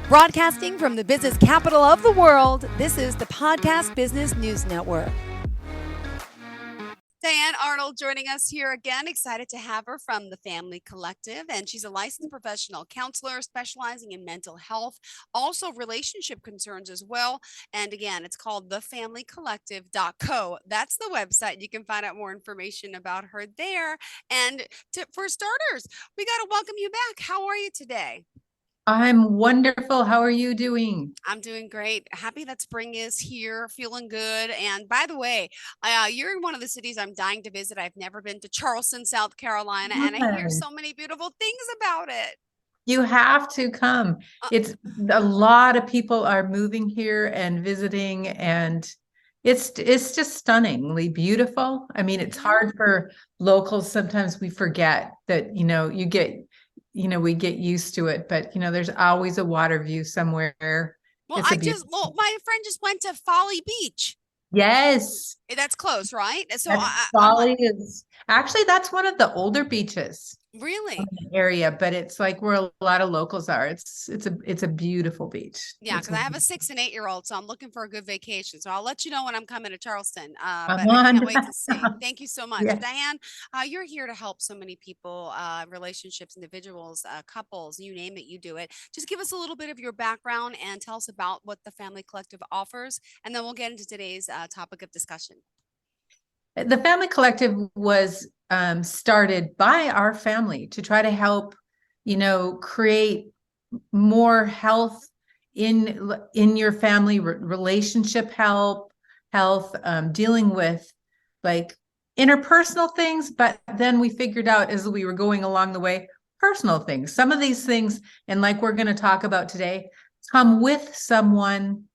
Broadcasting from the business capital of the world, this is the Podcast Business News Network. Diane Arnold joining us here again. Excited to have her from the Family Collective. And she's a licensed professional counselor specializing in mental health, also relationship concerns as well. And again, it's called thefamilycollective.co. That's the website. You can find out more information about her there. And for starters, we got to welcome you back. How are you today? I'm wonderful. How are you doing? I'm doing great. Happy that spring is here, feeling good. And by the way, you're in one of the cities I'm dying to visit. I've never been to Charleston, South Carolina, and I hear so many beautiful things about it. You have to come. It's a lot of people are moving here and visiting, and it's just stunningly beautiful. I mean, it's hard for locals. Sometimes we forget that, we get used to it, but there's always a water view somewhere. Well, my friend just went to Folly Beach. Yes. That's close, right? So Folly is actually, that's one of the older beaches. Really? Area, but it's like where a lot of locals are. It's a beautiful beach. Yeah, because I have a 6 and 8-year-old, so I'm looking for a good vacation. So I'll let you know when I'm coming to Charleston. But I can't wait to see. Thank you so much, Diane. You're here to help so many people, relationships, individuals, couples, you name it, you do it. Just give us a little bit of your background and tell us about what the Family Collective offers, and then we'll get into today's topic of discussion. The Family Collective was started by our family to try to help, create more health in your family, relationship health, dealing with like interpersonal things. But then we figured out as we were going along the way, personal things. Some of these things, and like we're going to talk about today, come with someone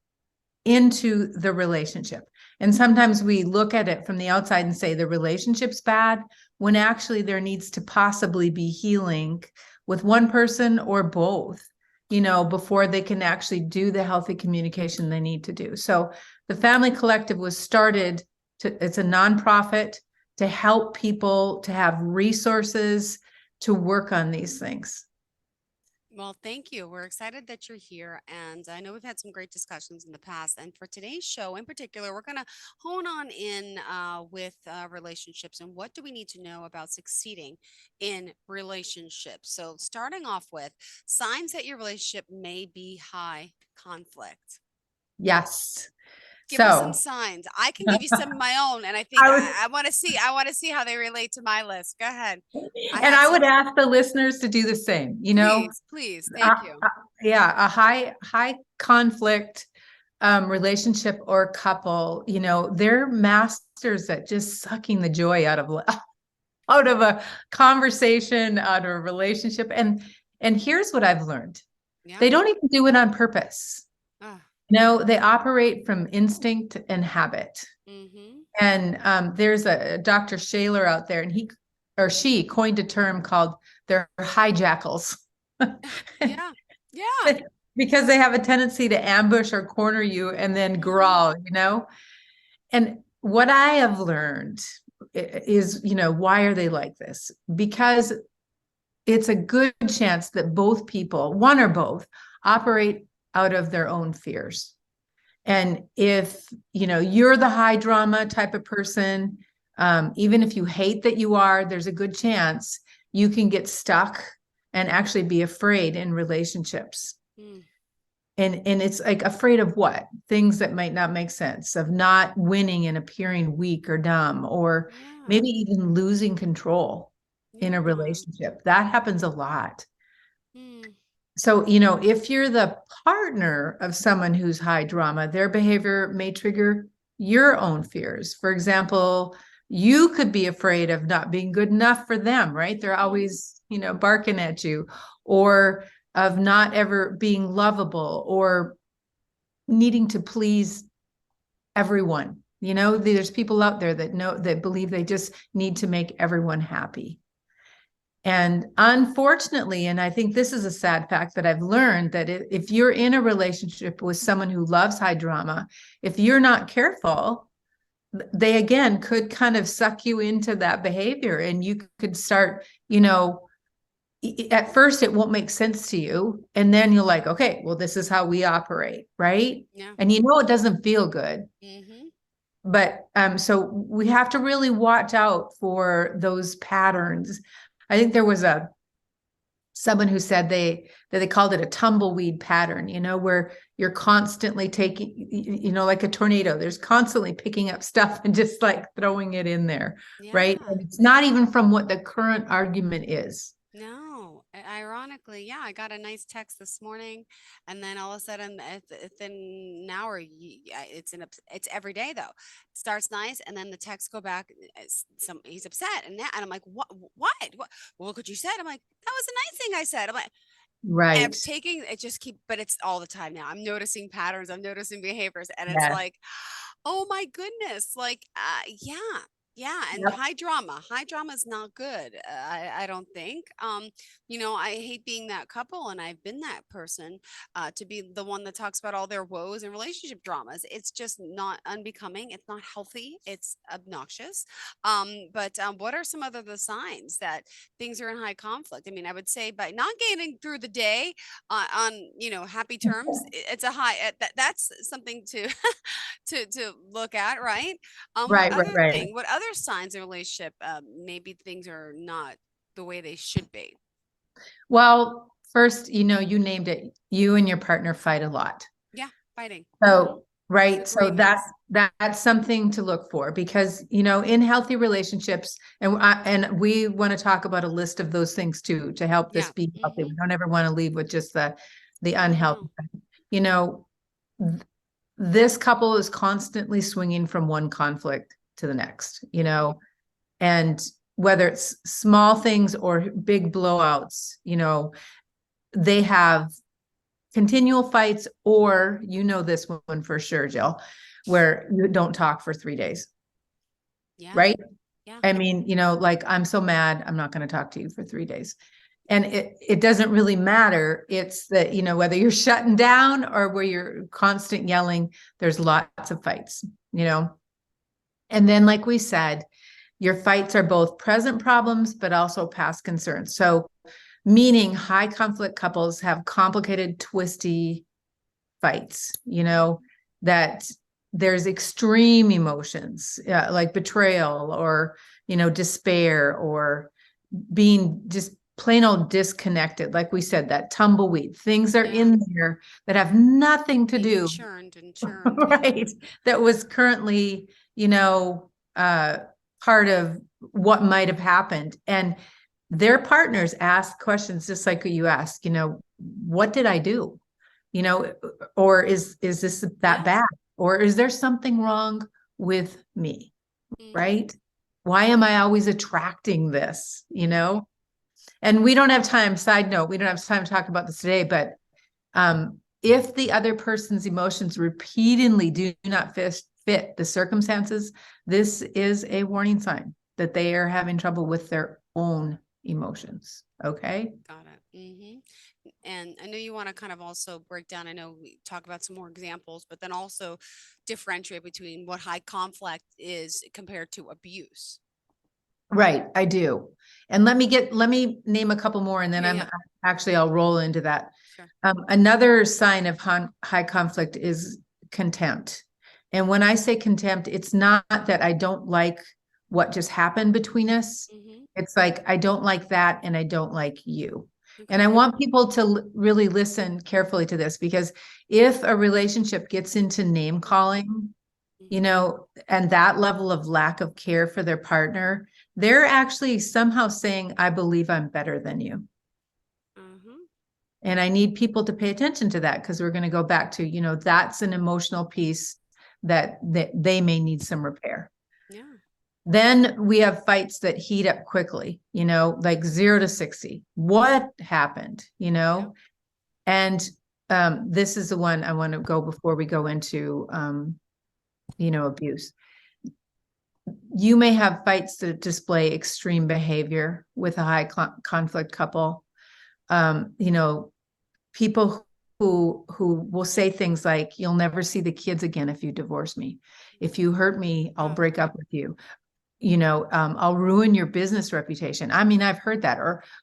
into the relationship. And sometimes we look at it from the outside and say the relationship's bad, when actually there needs to possibly be healing with one person or both, before they can actually do the healthy communication they need to do. So the Family Collective was started it's a nonprofit to help people to have resources to work on these things. Well, thank you. We're excited that you're here. And I know we've had some great discussions in the past. And for today's show in particular, we're going to hone on in with relationships and what do we need to know about succeeding in relationships. So starting off with signs that your relationship may be high conflict. Yes. Give us some signs. I can give you some of my own, and I think I want to see how they relate to my list. Go ahead. I would ask the listeners to do the same. Please, thank you. A high conflict relationship or couple. They're masters at just sucking the joy out of a conversation, out of a relationship. And here's what I've learned: they don't even do it on purpose. No, they operate from instinct and habit. Mm-hmm. And there's a Dr. Shaler out there, and he or she coined a term called they're hijackals. Yeah. Because they have a tendency to ambush or corner you and then growl, And what I have learned is, why are they like this? Because it's a good chance that both people, one or both, operate out of their own fears. And if, you're the high drama type of person, even if you hate that you are, there's a good chance you can get stuck and actually be afraid in relationships. And it's like afraid of what? Things that might not make sense, of not winning and appearing weak or dumb, or maybe even losing control in a relationship. That happens a lot. So, if you're the partner of someone who's high drama, their behavior may trigger your own fears. For example, you could be afraid of not being good enough for them, right? They're always, barking at you, or of not ever being lovable or needing to please everyone. There's people out there that believe they just need to make everyone happy. And unfortunately, and I think this is a sad fact that I've learned, that if you're in a relationship with someone who loves high drama, if you're not careful, they again could kind of suck you into that behavior, and you could start, at first it won't make sense to you. And then you're like, okay, well, this is how we operate, right? Yeah. And you know, it doesn't feel good. Mm-hmm. But so we have to really watch out for those patterns. I think there was someone who said that they called it a tumbleweed pattern, you know, where you're constantly taking, you know, like a tornado, there's constantly picking up stuff and just like throwing it in there, right? Yeah. And it's not even from what the current argument is. No, ironically, yeah, I got a nice text this morning, and then all of a sudden, within an hour, it's every day though. Starts nice, and then the texts go back. He's upset, and I'm like, what? Well, look what you said. I'm like, that was a nice thing I said. I'm like, Right. taking it just keep, but it's all the time now. I'm noticing patterns. I'm noticing behaviors, and it's Yeah. like, oh my goodness, like, yeah. Yeah, and Yep. high drama is not good. I don't think. I hate being that couple, and I've been that person to be the one that talks about all their woes and relationship dramas. It's just not unbecoming. It's not healthy. It's obnoxious. But what are some other the signs that things are in high conflict? I mean, I would say by not getting through the day on happy terms, it's a high. That's something to to look at, right? What Right, right, other right. thing? What other signs in a relationship? Maybe things are not the way they should be. Well, first, you know, you named it. You and your partner fight a lot. Yeah, fighting. So, right. So Disagreements. that's something to look for because, you know, in healthy relationships, and we want to talk about a list of those things too, to help this Yeah. be healthy. We Mm-hmm. don't ever want to leave with just the Oh unhealthy. no. You know, this couple is constantly swinging from one conflict to the next, you Mm-hmm. know, and whether it's small things or big blowouts, you know, they have continual fights, or you know this one for sure, Jill, where you don't talk for 3 days, Yeah. right? Yeah. I mean, you know, like I'm so mad, I'm not going to talk to you for 3 days. And it doesn't really matter. It's that, you know, whether you're shutting down or where you're constant yelling, there's lots of fights, you know. And then, like we said, your fights are both present problems, but also past concerns. So, meaning high conflict couples have complicated, twisty fights, you know, that there's extreme emotions, like betrayal or, you know, despair or being just plain old disconnected. Like we said, that tumbleweed, things are Yeah. in there that have nothing to Being do, churned and churned. Yeah. right? That was currently, you know, part of what might have happened. And their partners ask questions just like you ask, you know, what did I do? You know, or is this that Yeah. bad? Or is there something wrong with me? Mm-hmm. Right? Why am I always attracting this? You Mm-hmm. know? And we don't have time, side note, we don't have time to talk about this today, but if the other person's emotions repeatedly do not fit the circumstances, this is a warning sign that they are having trouble with their own emotions. Okay. Got it. Mm-hmm. And I know you want to kind of also break down. I know we talk about some more examples, but then also differentiate between what high conflict is compared to abuse. Right, I do. And let me name a couple more and then Yeah. Yeah. I'll roll into that. Sure. Another sign of high conflict is contempt. And when I say contempt, it's not that I don't like what just happened between us. Mm-hmm. It's like, I don't like that and I don't like you. And I Okay. want people to really listen carefully to this because if a relationship gets into name calling, you Mm-hmm. know, and that level of lack of care for their partner, they're actually somehow saying, I believe I'm better than you. Mm-hmm. And I need people to pay attention to that because we're going to go back to, you know, that's an emotional piece that they may need some repair. Yeah. Then we have fights that heat up quickly, you know, like 0 to 60. What happened, you Yep. know? And this is the one I want to go before we go into, you know, abuse. You may have fights that display extreme behavior with a high conflict couple. You know, people who will say things like, you'll never see the kids again if you divorce me. If you hurt me, I'll Oh, break up with you. I'll ruin your business reputation. I mean, I've heard that,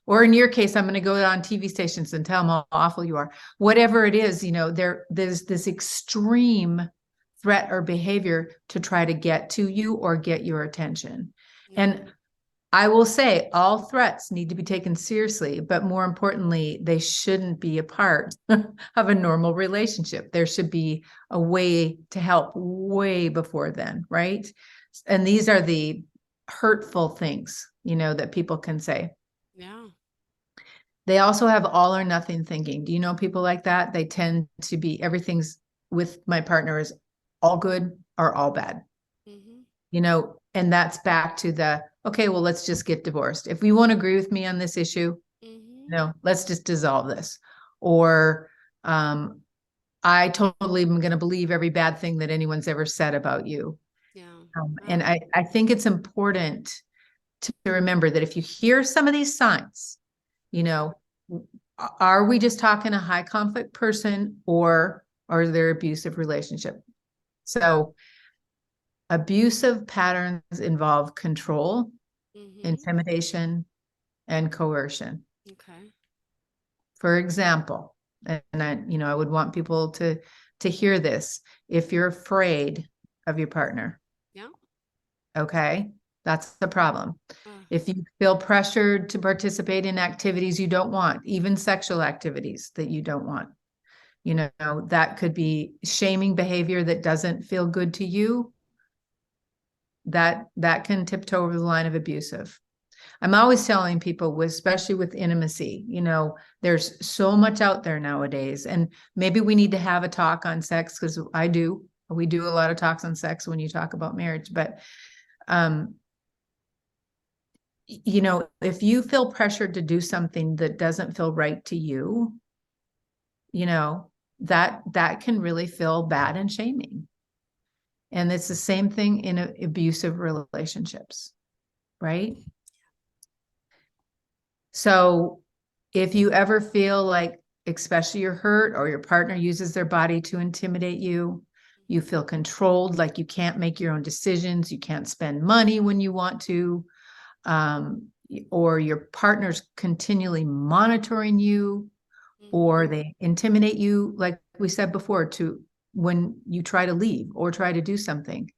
or in your case, I'm going to go on TV stations and tell them how awful you are. Whatever it is, there's this extreme threat or behavior to try to get to you or get your attention. And I will say all threats need to be taken seriously, but more importantly, they shouldn't be a part of a normal relationship. There should be a way to help way before then, right? And these are the hurtful things, that people can say. Yeah. They also have all or nothing thinking. Do you know people like that? They tend to be everything's with my partner is all good or all bad. And that's back to okay, well, let's just get divorced. If you won't agree with me on this issue, let's just dissolve this. Or I totally am going to believe every bad thing that anyone's ever said about you. And I think it's important to remember that if you hear some of these signs, are we just talking a high conflict person or are there abusive relationship? So abusive patterns involve control, intimidation, and coercion. Okay. For example, and I would want people to hear this. If you're afraid of your partner, okay, that's the problem. If you feel pressured to participate in activities you don't want, even sexual activities that you don't want, that could be shaming behavior that doesn't feel good to you. That can tiptoe over the line of abusive. I'm always telling people, especially with intimacy, there's so much out there nowadays, and maybe we need to have a talk on sex, because we do a lot of talks on sex when you talk about marriage, but if you feel pressured to do something that doesn't feel right to you, that can really feel bad and shaming. And it's the same thing in abusive relationships, right? So if you ever feel like, especially you're hurt or your partner uses their body to intimidate you, you feel controlled, like you can't make your own decisions, you can't spend money when you want to, or your partner's continually monitoring you, or they intimidate you, like we said before, to when you try to leave or try to do something,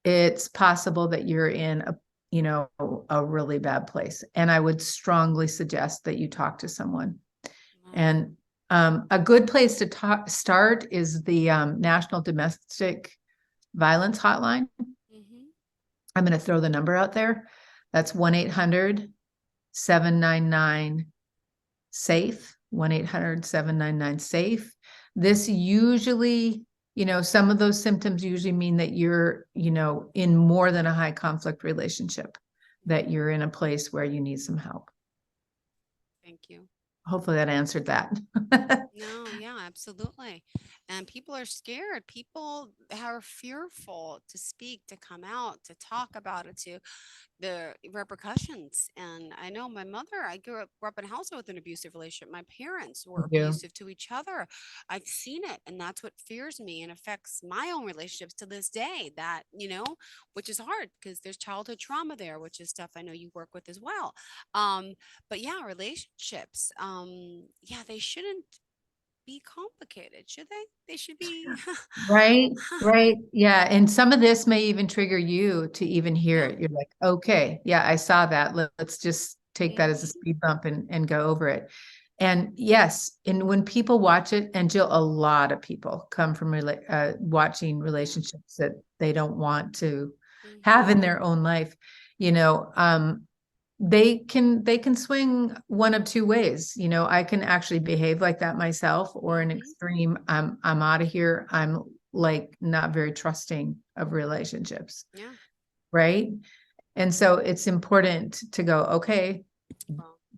it's possible that you're in a really bad place. And I would strongly suggest that you talk to someone. And a good place to start is the National Domestic Violence Hotline. I'm going to throw the number out there. That's 1-800-799-SAFE, 1-800-799-SAFE. This usually, some of those symptoms usually mean that you're, in more than a high conflict relationship, that you're in a place where you need some help. Thank you. Hopefully that answered that. No, yeah, absolutely. And people are scared. People are fearful to speak, to come out, to talk about it, to the repercussions. And I know my mother, I grew up in a household with an abusive relationship. My parents were abusive to each other. I've seen it, and that's what fears me and affects my own relationships to this day, that, which is hard because there's childhood trauma there, which is stuff I know you work with as well. But yeah, relationships, they shouldn't be complicated, should they? They should be Right. Yeah. And some of this may even trigger you to even hear it. You're like, okay, yeah, I saw that. Let's just take that as a speed bump and go over it. And yes, and when people watch it, and Jill, a lot of people come from watching relationships that they don't want to have in their own life, they can swing one of two ways. I can actually behave like that myself, or an extreme, I'm out of here. I'm like not very trusting of relationships. Yeah. Right. And so it's important to go, okay,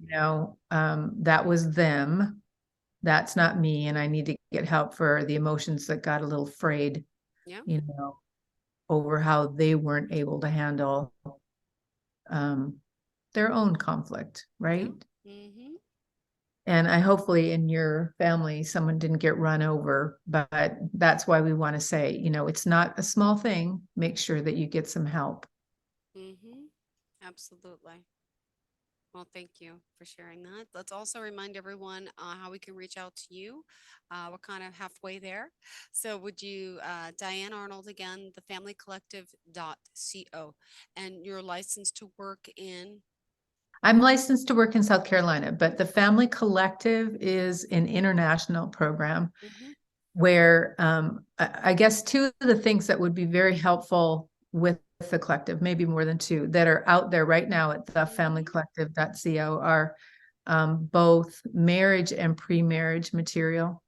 that was them. That's not me. And I need to get help for the emotions that got a little frayed, over how they weren't able to handle, their own conflict, right? And hopefully in your family, someone didn't get run over, but that's why we want to say, it's not a small thing. Make sure that you get some help. Absolutely. Well, thank you for sharing that. Let's also remind everyone how we can reach out to you. We're kind of halfway there. So would you, Diane Arnold again, thefamilycollective.co, and you're licensed to work in? I'm licensed to work in South Carolina, but the Family Collective is an international program Mhm. where I guess two of the things that would be very helpful with the collective, maybe more than two, that are out there right now at thefamilycollective.co are both marriage and pre-marriage material.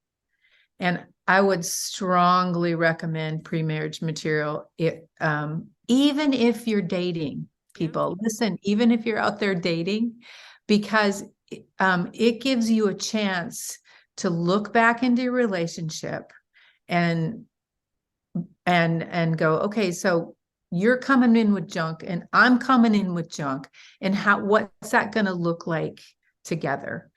And I would strongly recommend pre-marriage material. Even if you're dating Yeah. people, listen, even if you're out there dating, because it gives you a chance to look back into your relationship and go, okay, so you're coming in with junk and I'm coming in with junk, and what's that going to look like together?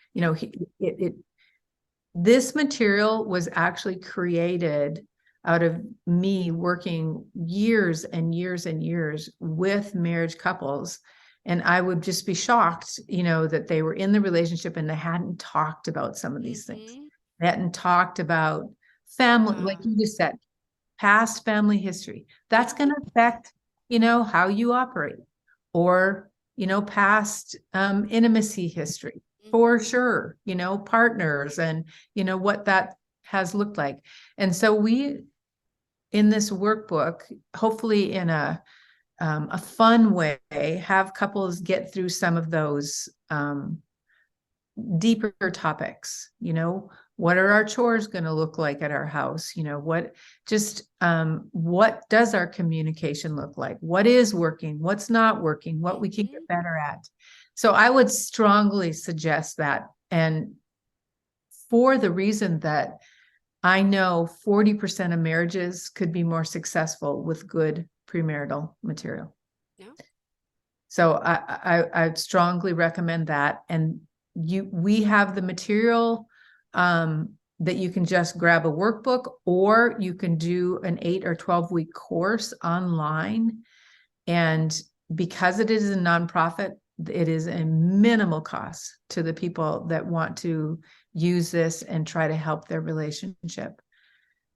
This material was actually created out of me working years and years and years with marriage couples. And I would just be shocked, that they were in the relationship and they hadn't talked about some of these things. Mhm. They hadn't talked about family, like Yeah. you just said, past family history. That's Yeah. going to affect, how you operate, or, past intimacy history for Mhm. sure, partners and, what that has looked like. And so we, in this workbook, hopefully in a fun way, have couples get through some of those deeper topics. What are our chores going to look like at our house? What does our communication look like? What is working? What's not working? What we can Mhm. get better at? So I would strongly suggest that. And for the reason that I know 40% of marriages could be more successful with good premarital material. Yeah. So I'd strongly recommend that. And we have the material that you can just grab a workbook, or you can do an 8 or 12-week course online. And because it is a nonprofit, it is a minimal cost to the people that want to use this and try to help their relationship.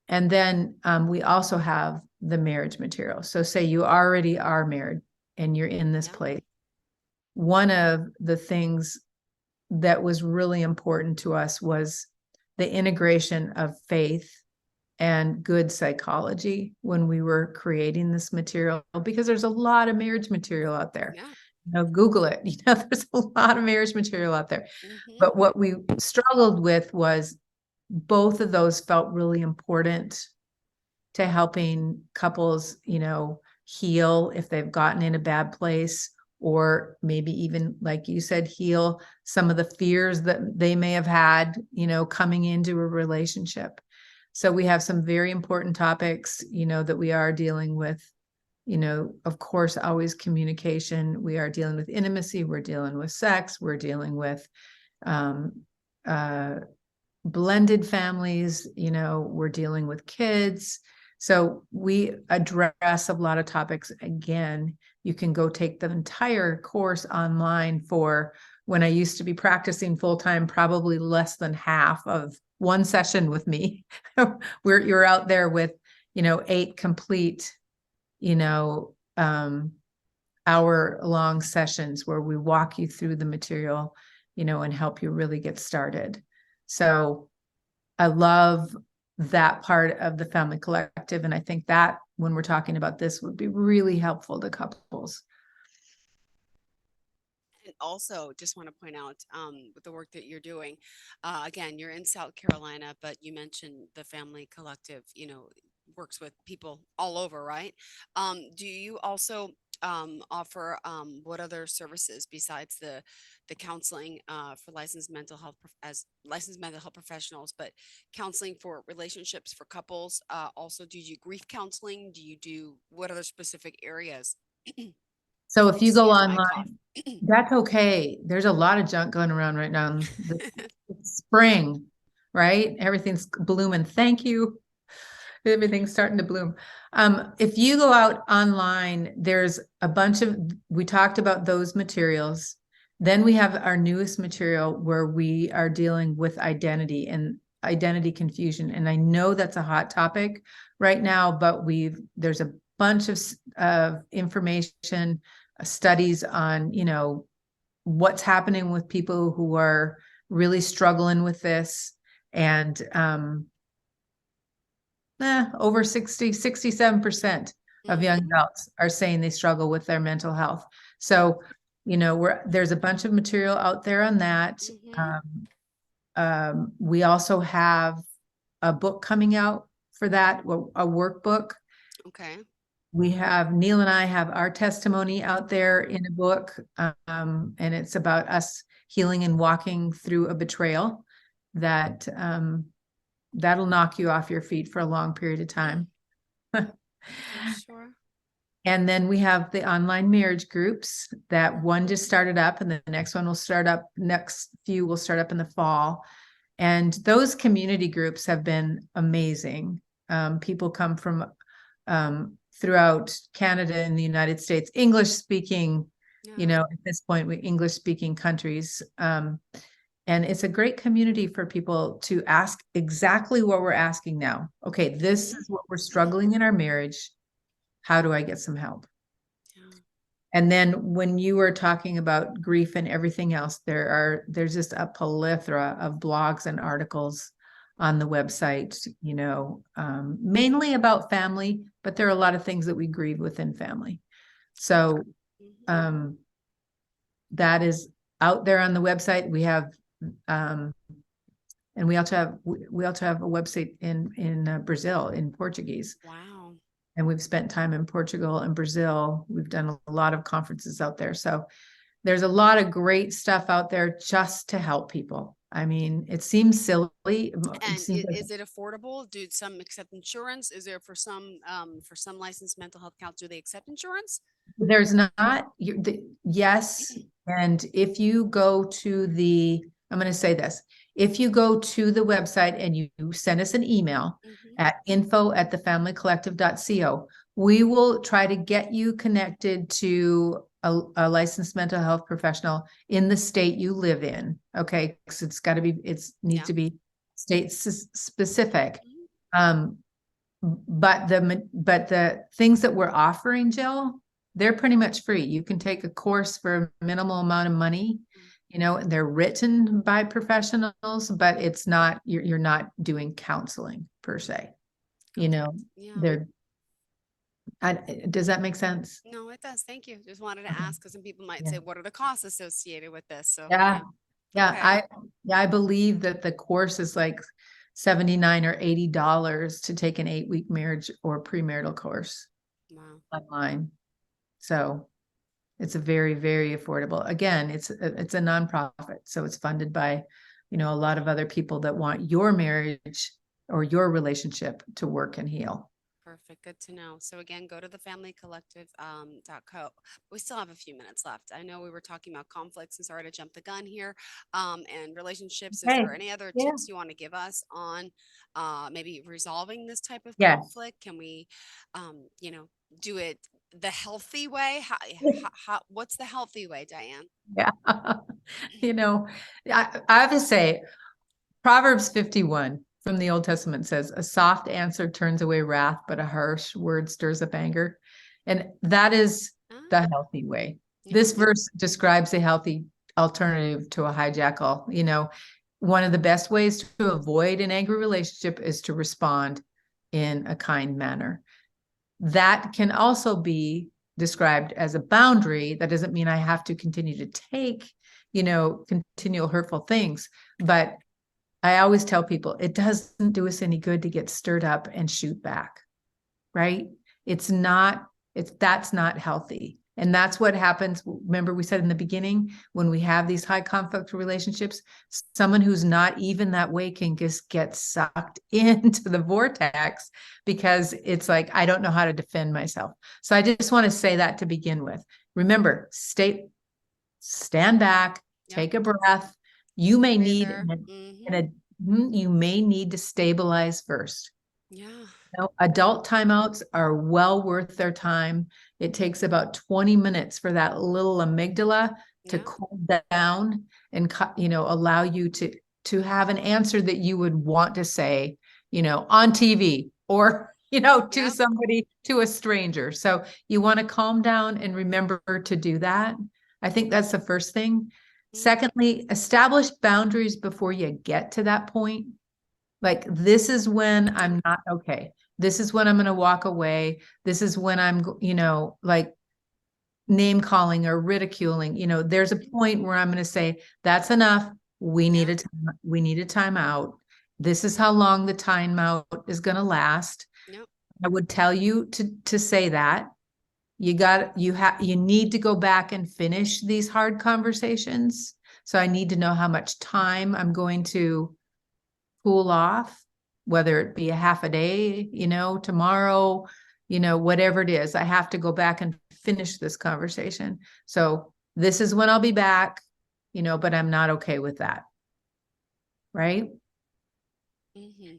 And then we also have the marriage material. So say you already are married and you're in this Yeah. place. One of the things that was really important to us was the integration of faith and good psychology when we were creating this material, because there's a lot of marriage material out there. Yeah. Google it. There's a lot of marriage material out there. Mhm. But what we struggled with was both of those felt really important to helping couples, heal if they've gotten in a bad place, or maybe even, like you said, heal some of the fears that they may have had, coming into a relationship. So we have some very important topics, that we are dealing with, of course, always communication. We are dealing with intimacy. We're dealing with sex. We're dealing with um, uh, blended families, we're dealing with kids. So we address a lot of topics. Again, you can go take the entire course online for, when I used to be practicing full-time, probably less than half of one session with me. You're out there with, 8 complete, hour-long sessions where we walk you through the material, and help you really get started. So I love that part of the Family Collective. And I think that when we're talking about this would be really helpful to couples. And also, just want to point out with the work that you're doing, again, you're in South Carolina, but you mentioned the Family Collective, works with people all over, right? Do you also offer what other services besides the counseling for licensed mental health as licensed mental health professionals, but counseling for relationships for couples? Also, do you do grief counseling? Do you do what other specific areas? So if you go Excuse my cough. online, that's okay. There's a lot of junk going around right now. It's spring, right? Everything's blooming. Thank you. Everything's starting to bloom. If you go out online, there's a bunch of, we talked about those materials. Then we have our newest material where we are dealing with identity and identity confusion. And I know that's a hot topic right now, but there's a bunch of information, studies on, what's happening with people who are really struggling with this. And over 67% of young adults are saying they struggle with their mental health. So, there's a bunch of material out there on that. We also have a book coming out for that, a workbook. Okay. Neil and I have our testimony out there in a book, and it's about us healing and walking through a betrayal that that'll knock you off your feet for a long period of time. Sure. And then we have the online marriage groups that one just started up, and the next one will start up, next few will start up in the fall. And those community groups have been amazing. People come from throughout Canada and the United States, English speaking, at this point, English speaking countries. And it's a great community for people to ask exactly what we're asking now. Okay, this is what we're struggling in our marriage. How do I get some help? And then when you were talking about grief and everything else, there's just a plethora of blogs and articles on the website, mainly about family, but there are a lot of things that we grieve within family. So that is out there on the website. We have, and we also have a website in Brazil, in Portuguese. Wow. And we've spent time in Portugal and Brazil. We've done a lot of conferences out there. So there's a lot of great stuff out there just to help people. I mean, it seems silly. And is it affordable? Do some accept insurance? Is there for some licensed mental health counselors, do they accept insurance? There's not. Yes. And if you go to I'm going to say this. If you go to the website and you send us an email at info@thefamilycollective.co, we will try to get you connected to a licensed mental health professional in the state you live in. Okay. Because needs to be state specific. But the things that we're offering, Jill, they're pretty much free. You can take a course for a minimal amount of money. They're written by professionals, but it's not, you're not doing counseling per se. Does that make sense? No, it does. Thank you. Just wanted to ask, because some people might say, what are the costs associated with this? So yeah. I believe that the course is like $79 or $80 to take an 8-week marriage or premarital course online. So it's a very, very affordable. Again, it's a nonprofit, so it's funded by, a lot of other people that want your marriage or your relationship to work and heal. Perfect. Good to know. So again, go to thefamilycollective.co. We still have a few minutes left. I know we were talking about conflicts, and sorry to jump the gun here, and relationships. Is there any other tips you want to give us on maybe resolving this type of conflict? Can we, do it the healthy way? How what's the healthy way, Diane? Yeah. I have to say, Proverbs 51 from the Old Testament says, a soft answer turns away wrath, but a harsh word stirs up anger. And that is the healthy way. This verse describes a healthy alternative to a hijackal. One of the best ways to avoid an angry relationship is to respond in a kind manner. That can also be described as a boundary. That doesn't mean I have to continue to take, continual hurtful things. But I always tell people it doesn't do us any good to get stirred up and shoot back, right? That's not healthy. And that's what happens. Remember, we said in the beginning, when we have these high conflict relationships, someone who's not even that way can just get sucked into the vortex because it's like, I don't know how to defend myself. So I just want to say that to begin with. Remember, stand back, take a breath. You may need you may need to stabilize first. Yeah. Adult timeouts are well worth their time. It takes about 20 minutes for that little amygdala to Yeah. cool down and, allow you to have an answer that you would want to say, on TV or, to Yeah. somebody, to a stranger. So you want to calm down and remember to do that. I think that's the first thing. Secondly, establish boundaries before you get to that point. Like, this is when I'm not okay. This is when I'm going to walk away. This is when I'm, like name calling or ridiculing. There's a point where I'm going to say, that's enough. We need a time out. This is how long the timeout is going to last. Yep. I would tell you to say that. You need to go back and finish these hard conversations. So I need to know how much time I'm going to cool off, whether it be a half a day, tomorrow, whatever it is. I have to go back and finish this conversation. So this is when I'll be back, but I'm not okay with that. Right? Mm-hmm.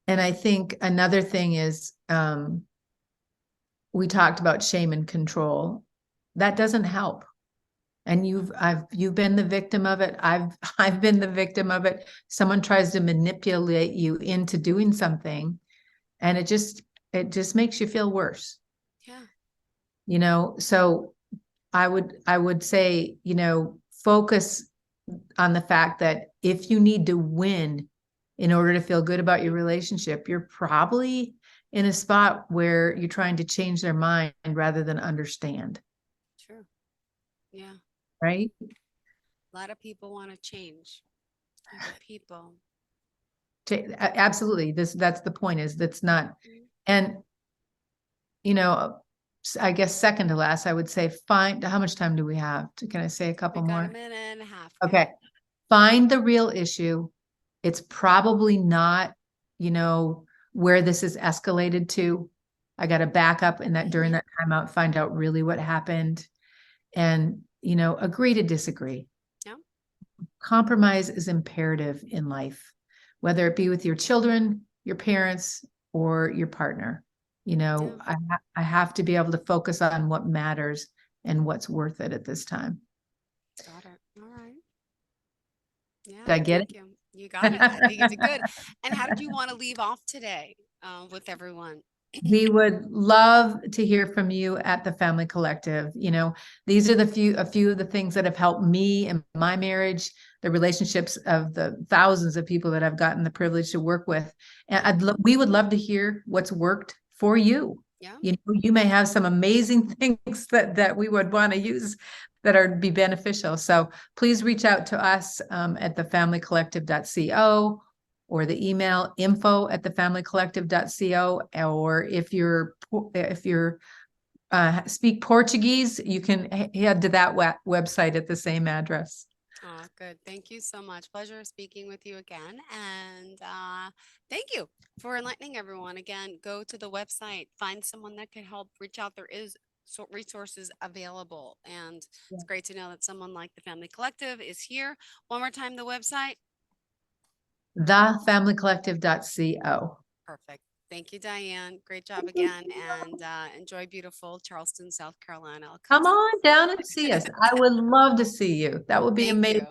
And I think another thing is, we talked about shame and control. That doesn't help. And you've been the victim of it. I've been the victim of it. Someone tries to manipulate you into doing something, and it just makes you feel worse. Yeah. So I would say, focus on the fact that if you need to win in order to feel good about your relationship, you're probably in a spot where you're trying to change their mind rather than understand. True. Yeah. Right? A lot of people want to change. Other people. Absolutely. That's the point, is that's not, and I guess second to last, I would say how much time do we have? Can I say a couple We got more? a minute and a half. Okay. Find the real issue. It's probably not, where this is escalated to. I got to back up during that timeout, find out really what happened, and, agree to disagree. Yeah. Compromise is imperative in life, whether it be with your children, your parents, or your partner. I have to be able to focus on what matters and what's worth it at this time. Got it. All right. Yeah. Did I get it? You got it. I think it's good. And how did you want to leave off today with everyone? We would love to hear from you at the Family Collective. These are a few of the things that have helped me in my marriage, the relationships of the thousands of people that I've gotten the privilege to work with. And we would love to hear what's worked for you. Yeah. You may have some amazing things that we would want to use that be beneficial. So please reach out to us at thefamilycollective.co, or the email info@thefamilycollective.co, or if you're speak Portuguese, you can head to that website at the same address. Oh, good. Thank you so much. Pleasure speaking with you again. And thank you for enlightening everyone. Again, go to the website, find someone that can help, reach out. There is resources available. And it's great to know that someone like the Family Collective is here. One more time, the website. Thefamilycollective.co. Perfect. Thank you, Diane. Great job again. And enjoy beautiful Charleston, South Carolina. Come on down and see us. I would love to see you. That would be amazing.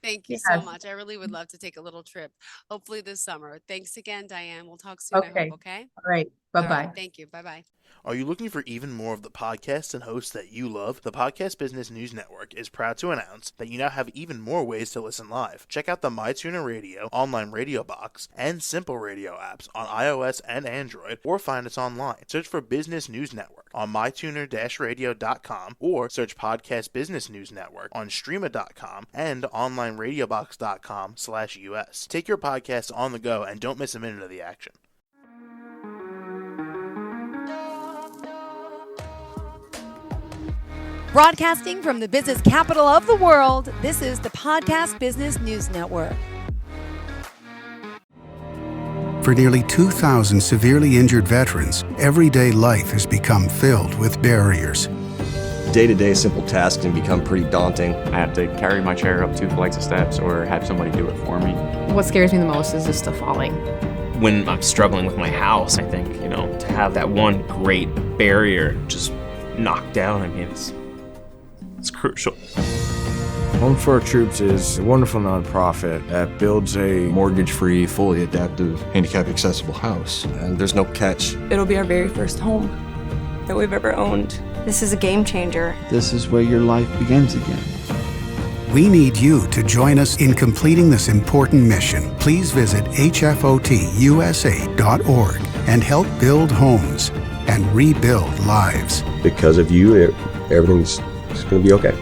Thank you so much. I really would love to take a little trip, hopefully this summer. Thanks again, Diane. We'll talk soon. Okay. I hope, okay? All right. Bye-bye. All right. Thank you. Bye-bye. Are you looking for even more of the podcasts and hosts that you love? The Podcast Business News Network is proud to announce that you now have even more ways to listen live. Check out the MyTuner Radio, online radio box, and Simple Radio apps on iOS and Android, or find us online. Search for Business News Network on mytuner-radio.com, or search Podcast Business News Network on streama.com and onlineradiobox.com/US. Take your podcast on the go and don't miss a minute of the action. Broadcasting from the business capital of the world, this is the Podcast Business News Network. For nearly 2,000 severely injured veterans, everyday life has become filled with barriers. Day-to-day simple tasks can become pretty daunting. I have to carry my chair up 2 flights of steps or have somebody do it for me. What scares me the most is just the falling. When I'm struggling with my house, I think, to have that one great barrier just knocked down, it's crucial. Home for Our Troops is a wonderful nonprofit that builds a mortgage-free, fully adaptive, handicap-accessible house. And there's no catch. It'll be our very first home that we've ever owned. This is a game changer. This is where your life begins again. We need you to join us in completing this important mission. Please visit hfotusa.org and help build homes and rebuild lives. Because of you, everything's going to be okay.